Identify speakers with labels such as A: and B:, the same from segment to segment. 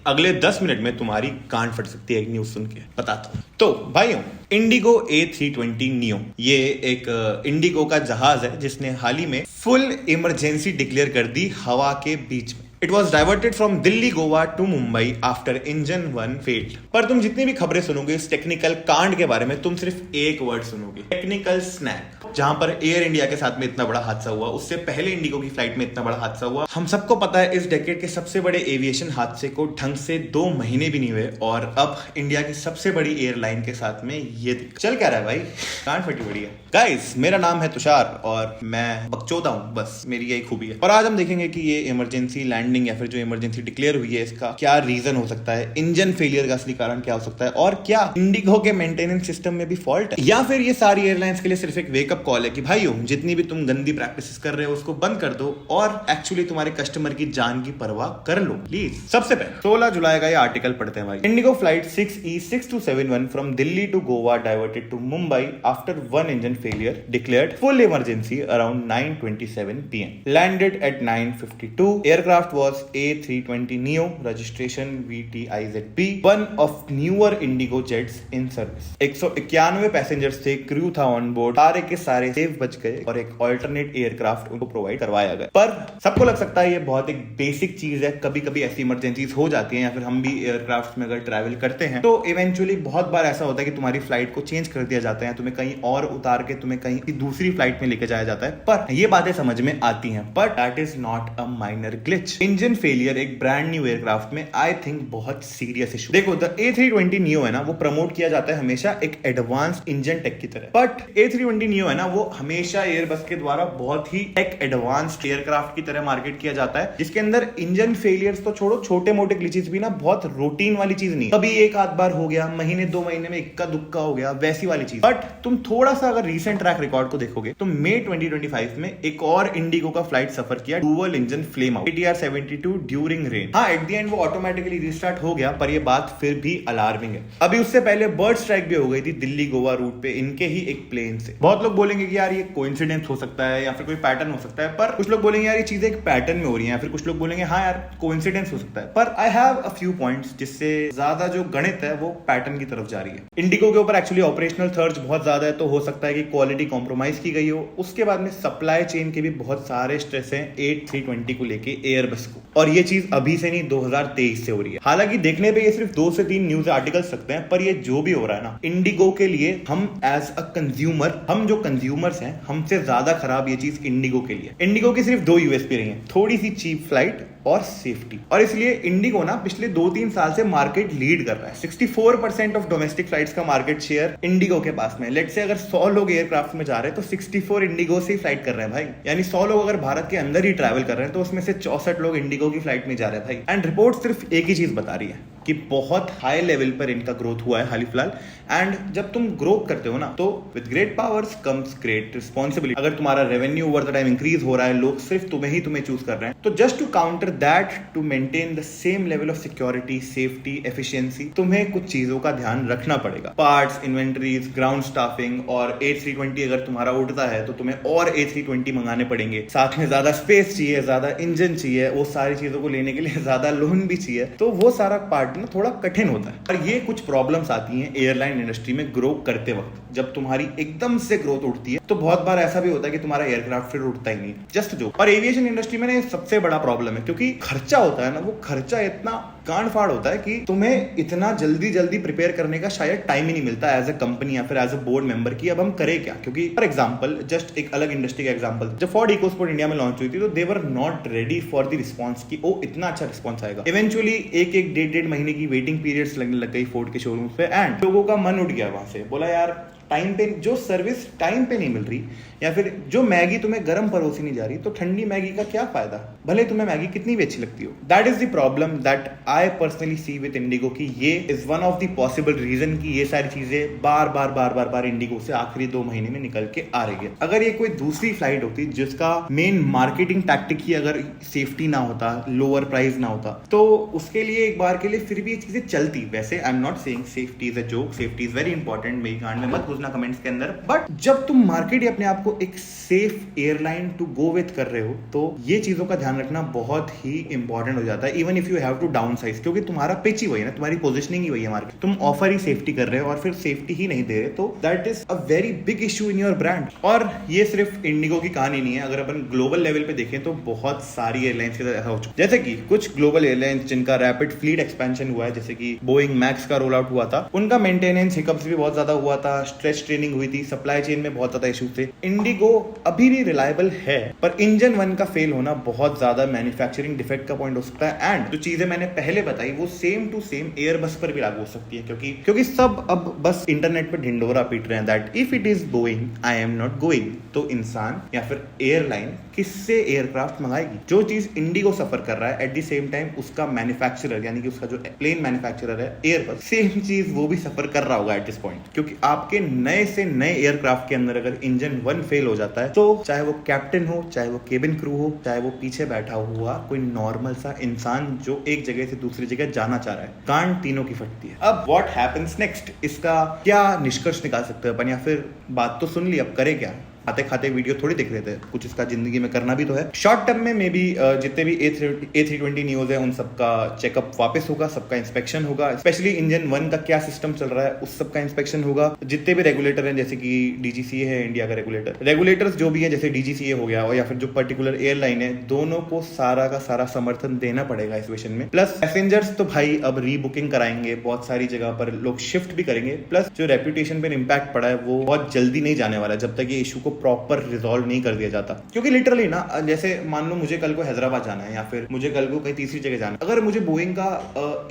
A: अगले 10 मिनट में तुम्हारी गांड फट सकती है एक न्यूज सुन के, बताता हूँ। तो भाइयों, इंडिगो A320 नियो ये एक इंडिगो का जहाज है जिसने हाल ही में फुल इमरजेंसी डिक्लेयर कर दी हवा के बीच में। It was diverted from Delhi Goa to Mumbai after engine 1 failed. पर तुम जितनी भी खबरें सुनोगे इस टेक्निकल कांड के बारे में, तुम सिर्फ एक वर्ड सुनोगे, टेक्निकल स्नैप। जहां पर एयर इंडिया के साथ में इतना बड़ा हादसा हुआ, उससे पहले इंडिगो की फ्लाइट में इतना बड़ा हादसा हुआ। हम सबको पता है इस डेकेड के सबसे बड़े एविएशन हादसे को ढंग से 2 महीने भी नहीं हुए, और अब इंडिया की सबसे बड़ी एयरलाइन के साथ में ये चल क्या रहा है भाई, कांड फटी बड़ी है। गाइस, मेरा नाम है तुषार और मैं बकचोदा हूं, बस मेरी यही खूबी है। और आज हम देखेंगे कि ये इमरजेंसी लैंडिंग या फिर जो इमरजेंसी डिक्लेयर हुई है इसका क्या रीजन हो सकता है, इंजन फेलियर का असली कारण क्या हो सकता है, और क्या इंडिगो के मेंटेनेंस सिस्टम में भी फॉल्ट है, या फिर ये सारी एयरलाइंस के लिए सिर्फ एक वेकअप कॉल है कि भाइयों जितनी भी तुम गंदी प्रैक्टिस कर रहे हो उसको बंद कर दो और एक्चुअली तुम्हारे कस्टमर की जान की परवाह कर लो प्लीज। सबसे पहले 16 जुलाई का ये आर्टिकल पढ़ते हैं भाई। IndiGo flight 6E6271 from Delhi to Goa diverted to Mumbai after 1 engine failure, declared full emergency around 9:27 PM, landed at 9:52। Aircraft was A320 neo, registration VTIZB, one of newer Indigo jets in service। 191 passengers थे, crew था on board, सारे के सारे safe बच गए और एक alternate aircraft उनको प्रोवाइड करवाया गया। पर सबको लग सकता है ये बहुत एक बेसिक चीज है, कभी कभी ऐसी इमरजेंसीज हो जाती हैं, या फिर हम भी एयरक्राफ्ट में अगर ट्रैवल करते हैं तो इवेंचुअली बहुत बार ऐसा होता है कि तुम्हारी फ्लाइट को चेंज कर दिया जाता है, तुम्हें कहीं और उतार के तुम्हें कहीं दूसरी फ्लाइट में लेके जाया जाता है। पर ये बातें समझ में आती हैं, but that is not a minor glitch. Engine failure एक ब्रांड न्यू एयरक्राफ्ट में आई थिंक बहुत सीरियस इशू। देखो, द A320 नियो है ना, वो प्रमोट किया जाता है हमेशा एक एडवांस्ड इंजन टेक की तरह, बट A320 नियो है ना, वो हमेशा एयरबस के द्वारा बहुत ही टेक एडवांस्ड एयरक्राफ्ट की तरह मार्केट किया जाता है, जिसके अंदर इंजन फेलियर्स तो छोड़ो, छोटे मोटे ग्लिचेस भी ना बहुत रूटीन वाली चीज नहीं, कभी एक आध बार हो गया, महीने 2 महीने में इक्का दुक्का हो गया, वैसी वाली चीज। बट तुम थोड़ा सा अगर रीसेंट ट्रैक रिकॉर्ड को देखोगे तो मई 2025 में एक और इंडिगो का फ्लाइट सफर किया dual engine flame out ATR 72 during rain. हाँ, एट द एंड वो ऑटोमेटिकली रिस्टार्ट हो गया, पर ये बात फिर भी अलार्मिंग है। अभी उससे पहले बर्ड स्ट्राइक भी हो गई थी दिल्ली गोवा रूट पे इनके ही एक प्लेन से। बहुत लोग बोलेंगे कि यार ये कोइंसिडेंस हो सकता है या फिर कोई पैटर्न हो सकता है, पर कुछ लोग बोलेंगे यार ये चीजें एक पैटर्न में हो रही है, फिर कुछ लोग बोलेंगे हाँ यार कोइंसिडेंस हो सकता है। पर I have a few points जिससे ज्यादा जो गणित है वो पैटर्न की तरफ जा रही है। इंडिगो के ऊपर एक्चुअली ऑपरेशनल सर्ज बहुत ज्यादा है, तो हो सकता है कि क्वालिटी कॉम्प्रोमाइज की गई हो। उसके बाद में सप्लाई चेन के भी बहुत सारे स्ट्रेस हैं A320 को लेके एयरबस को, और ये चीज अभी से नहीं 2023 से हो रही है। हालांकि देखने पे ये सिर्फ 2 से 3 न्यूज आर्टिकल्स सकते हैं, पर ये जो भी हो रहा है ना, इंडिगो के लिए हम एज अ कंज्यूमर, हम जो कंज्यूमर्स हैं, हमसे ज्यादा खराब ये चीज इंडिगो के लिए। इंडिगो की सिर्फ 2 यूएसपी रही है, थोड़ी सी चीप फ्लाइट और सेफ्टी, और इसलिए इंडिगो ना पिछले 2-3 साल से मार्केट लीड कर रहा है। 64% ऑफ डोमेस्टिक फ्लाइट्स का मार्केट शेयर इंडिगो के पास में। लेट्स से अगर 100 लोग एयरक्राफ्ट में जा रहे हैं तो 64 इंडिगो से ही फ्लाइट कर रहे हैं भाई, यानी 100 लोग अगर भारत के अंदर ही ट्रैवल कर रहे हैं तो उसमें से 64 लोग इंडिगो की फ्लाइट में जा रहे हैं भाई। एंड रिपोर्ट सिर्फ एक ही चीज बता रही है कि बहुत हाई लेवल पर इनका ग्रोथ हुआ है हाल फिलहाल। एंड जब तुम ग्रोथ करते हो ना, तो with great powers comes great responsibility. अगर तुम्हारा revenue over the time increase हो रहा है, लोग सिर्फ तुम्हें चूज कर रहे हैं, तो just to counter that, to maintain the same level of security, safety, efficiency, तुम्हें कुछ चीजों का ध्यान रखना पड़ेगा। पार्ट्स, इन्वेंटरीज, ग्राउंड स्टाफिंग, और A320 अगर तुम्हारा उड़ता है तो तुम्हें और A320 मंगाने पड़ेंगे, साथ में ज्यादा स्पेस चाहिए, ज्यादा इंजन चाहिए, वो सारी चीजों को लेने के लिए ज्यादा लोन भी चाहिए, तो वो सारा पार्ट ना थोड़ा कठिन होता है। और ये कुछ प्रॉब्लम्स आती हैं एयरलाइन इंडस्ट्री में ग्रो करते वक्त। जब तुम्हारी एकदम से ग्रोथ उठती है तो बहुत बार ऐसा भी होता है कि तुम्हारा एयरक्राफ्ट फिर उठता ही नहीं, जस्ट जो। और एविएशन इंडस्ट्री में ना सबसे बड़ा प्रॉब्लम है, क्योंकि खर्चा होता है ना, वो खर्चा इतना गांड फाड़ होता है कि तुम्हें इतना जल्दी प्रिपेयर करने का शायद टाइम ही नहीं मिलता एज अ कंपनी या फिर एज अ बोर्ड मेंबर की अब हम करें क्या। क्योंकि फॉर एग्जांपल, जस्ट एक अलग इंडस्ट्री का एग्जांपल, जब फोर्ड इकोस्पोर्ट इंडिया में लॉन्च हुई थी तो they were not ready for the response की ओ इतना अच्छा रिस्पॉन्स आएगा। इवेंचुअली एक 1.5 महीने की वेटिंग पीरियड्स लगने लग गई फोर्ड के शोरूम पे, एंड लोगों का मन उठ गया वहां से। बोला यार टाइम पे जो सर्विस टाइम पे नहीं मिल रही, या फिर जो मैगी तुम्हें गर्म परोसी नहीं जा रही, तो ठंडी मैगी का क्या फायदा, भले तुम्हें मैगी कितनी भी अच्छी लगती हो। That is the problem that I personally see with IndiGo की ये is one of the possible reason कि ये सारी चीजें बार इंडिगो से आखिरी 2 महीने में निकल के आ रही है। अगर ये कोई दूसरी फ्लाइट होती जिसका मेन मार्केटिंग टैक्टिक ही अगर सेफ्टी ना होता, लोअर प्राइस ना होता, तो उसके लिए एक बार के लिए फिर भी ये चीजें चलती। वैसे I am not saying safety is a joke, safety is very important, मेरी कांड में मत घुस सोचना कमेंट्स के अंदर। बट जब तुम मार्केट या अपने आप को एक safe airline to go with कर रहे हो तो ये चीजों का ध्यान रखना बहुत ही इंपॉर्टेंट हो जाता है, even if you have to down size, क्योंकि तुम्हारा पिच ही वही है ना, तुम्हारी पोजिशनिंग ही वही है मार्केट। तुम ऑफर ही सेफ्टी कर रहे हो और फिर सेफ्टी ही नहीं दे रहे, तो that is a very big issue in your brand. और ये सिर्फ इंडिगो की कहानी नहीं है, अगर अपन ग्लोबल लेवल पे देखें तो बहुत सारी एयरलाइंस के साथ ऐसा हो चुका है। जैसे कि कुछ ग्लोबल एयरलाइंस जिनका रैपिड फ्लीट एक्सपेंशन हुआ है, जैसे कि बोइंग मैक्स का रोल आउट हुआ था, उनका मेंटेनेंस हिकअप्स भी बहुत ज्यादा हुआ था, स्ट्रेच ट्रेनिंग हुई थी, सप्लाई चेन में बहुत ज्यादा इश्यूज थे। इंडिगो अभी भी रिलायबल है, पर इंजन 1 का फेल होना बहुत ज्यादा मैन्युफैक्चरिंग डिफेक्ट का पॉइंट हो सकता है। एंड जो चीजें मैंने पहले बताई वो सेम टू सेम एयरबस पर भी लागू हो सकती है, क्योंकि सब अब बस इंटरनेट पे ढिंडोरा पीट रहे हैं that if it is Boeing I am not going. तो इंसान या फिर एयरलाइन किससे एयरक्राफ्ट मंगाएगी? जो चीज इंडिगो सफर कर रहा है एट द सेम टाइम उसका मैन्युफैक्चरर यानी कि उसका जो प्लेन मैन्युफैक्चरर है एयरबस, सेम चीज वो भी सफर कर रहा होगा एट दिस पॉइंट। क्योंकि आपके नए से नए एयरक्राफ्ट के अंदर अगर इंजन 1 फेल हो जाता है तो चाहे वो कैप्टन हो, चाहे वो केबिन क्रू हो, चाहे वो पीछे बैठा हुआ कोई नॉर्मल सा इंसान जो एक जगह से दूसरी जगह जाना चाह रहा है, कान तीनों की फटती है। अब व्हाट हैपेंस नेक्स्ट, इसका क्या निष्कर्ष निकाल सकते हैं अपन, या फिर बात तो सुन ली, अब करे क्या? खाते खाते वीडियो थोड़ी देख रहे थे, कुछ इसका जिंदगी में करना भी तो है। शॉर्ट टर्म में मे बी जितने भी A320 न्यूज है उन सबका चेकअप वापस होगा, सबका इंस्पेक्शन होगा, स्पेशली इंजन 1 का क्या सिस्टम चल रहा है उस सबका इंस्पेक्शन होगा। जितने भी रेगुलेटर हैं जैसे कि DGCA है इंडिया का रेगुलेटर्स जो भी है जैसे DGCA हो गया और या फिर जो पर्टिकुलर एयरलाइन है, दोनों को सारा का सारा समर्थन देना पड़ेगा इस विषय में। प्लस पैसेंजर्स तो भाई अब रीबुकिंग कराएंगे, बहुत सारी जगह पर लोग शिफ्ट भी करेंगे। प्लस जो रेपुटेशन पे इम्पैक्ट पड़ा है वो बहुत जल्दी नहीं जाने वाला जब तक ये इशू को प्रॉपर रिजॉल्व नहीं कर दिया जाता। क्योंकि लिटरली ना, जैसे मान लो मुझे कल को हैदराबाद जाना है या फिर मुझे कल को कहीं तीसरी जगह जाना है, अगर मुझे बोइंग का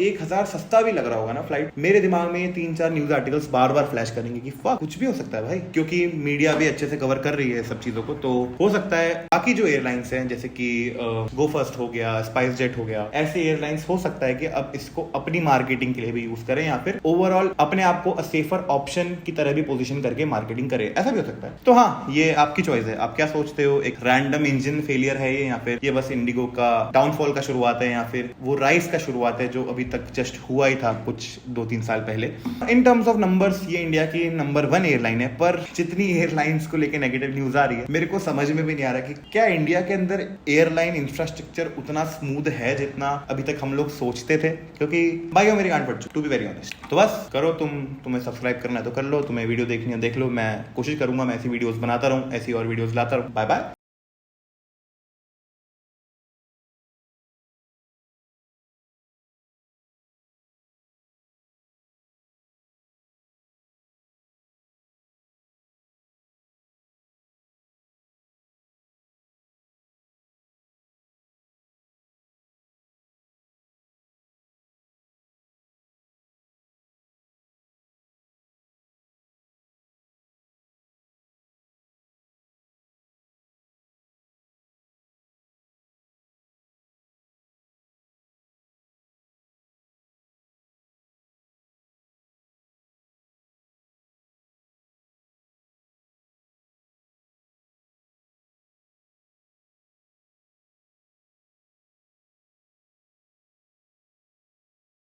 A: 1000 सस्ता भी लग रहा होगा ना फ्लाइट, मेरे दिमाग में 3-4 न्यूज आर्टिकल्स बार बार फ्लैश करेंगे कि वाह कुछ भी हो सकता है भाई, क्योंकि मीडिया भी अच्छे से कवर कर रही है सब चीजों को। तो हो सकता है बाकी जो एयरलाइंस हैं जैसे कि गो फर्स्ट हो गया, स्पाइस जेट हो गया, ऐसे एयरलाइंस हो सकता है कि अब इसको अपनी मार्केटिंग के लिए भी यूज करें या फिर ओवरऑल अपने आप को सेफर ऑप्शन की तरह भी पोजीशन करके मार्केटिंग करें, ऐसा भी हो सकता है। तो हाँ, ये आपकी चॉइस है, आप क्या सोचते हो? एक रैंडम इंजन फेलियर है ये, या फिर ये बस इंडिगो का डाउनफॉल का शुरुआत है, या फिर वो राइस का शुरुआत है जो अभी तक जस्ट हुआ ही था कुछ 2-3 साल पहले। इन टर्म्स ऑफ नंबर्स ये इंडिया की नंबर 1 एयरलाइन है, पर जितनी एयरलाइंस को लेकर नेगेटिव न्यूज आ रही है मेरे को समझ में भी नहीं आ रहा कि क्या इंडिया के अंदर एयरलाइन इंफ्रास्ट्रक्चर उतना स्मूथ है जितना अभी तक हम लोग सोचते थे। क्योंकि भाई मेरी गांड फट चुकी, टू बी वेरी ऑनेस्ट। तो बस करो, तुम्हें सब्सक्राइब करना है तो कर लो, तुम्हें वीडियो देखनी है देख लो। मैं कोशिश करूंगा मैं ऐसी वीडियोस बनाता रहूं, ऐसी और वीडियोस लाता रहूं। Bye bye.